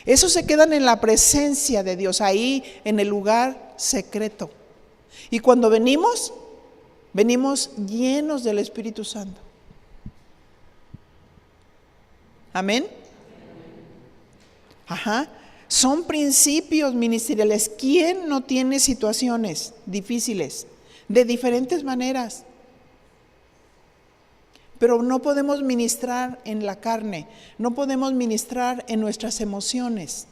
Esos se quedan en la presencia de Dios, ahí en el lugar secreto. Y cuando venimos llenos del Espíritu Santo. Amén. Ajá. Son principios ministeriales. ¿Quién no tiene situaciones difíciles de diferentes maneras? Pero no podemos ministrar en la carne, no podemos ministrar en nuestras emociones.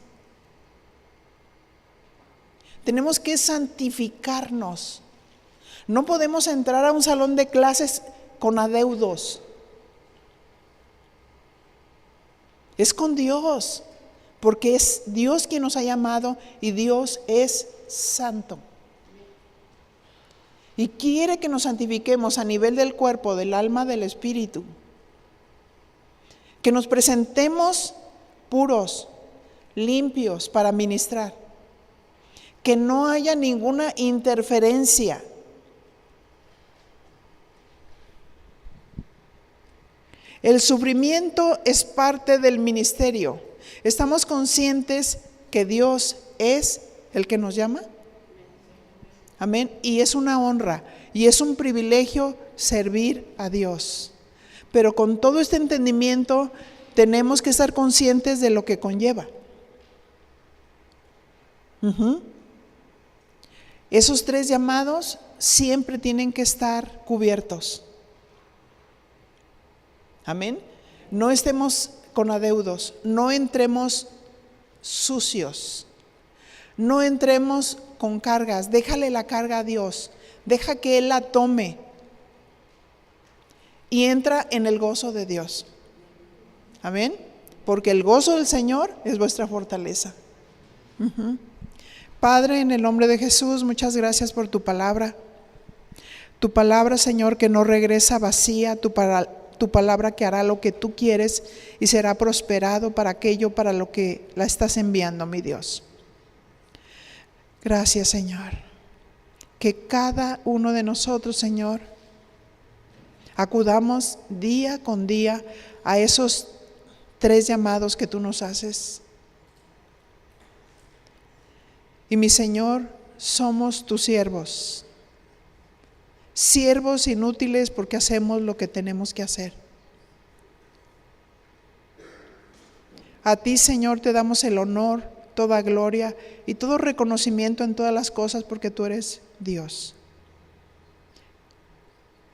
Tenemos que santificarnos. No podemos entrar a un salón de clases con adeudos. Es con Dios, porque es Dios quien nos ha llamado y Dios es santo. Y quiere que nos santifiquemos a nivel del cuerpo, del alma, del espíritu. Que nos presentemos puros, limpios para ministrar. Que no haya ninguna interferencia. El sufrimiento es parte del ministerio. ¿Estamos conscientes que Dios es el que nos llama? Amén. Y es una honra y es un privilegio servir a Dios. Pero con todo este entendimiento tenemos que estar conscientes de lo que conlleva. Esos 3 llamados siempre tienen que estar cubiertos. Amén. No estemos con adeudos, no entremos sucios, no entremos con cargas. Déjale la carga a Dios, deja que Él la tome y entra en el gozo de Dios. Amén. Porque el gozo del Señor es vuestra fortaleza. Padre, en el nombre de Jesús, muchas gracias por tu palabra. Tu palabra, Señor, que no regresa vacía, tu palabra que hará lo que tú quieres y será prosperado para aquello para lo que la estás enviando, mi Dios. Gracias, Señor. Que cada uno de nosotros, Señor, acudamos día con día a esos 3 llamados que tú nos haces. Y mi Señor, somos tus siervos. Siervos inútiles porque hacemos lo que tenemos que hacer. A ti, Señor, te damos el honor, toda gloria y todo reconocimiento en todas las cosas porque tú eres Dios.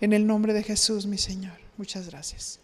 En el nombre de Jesús, mi Señor. Muchas gracias.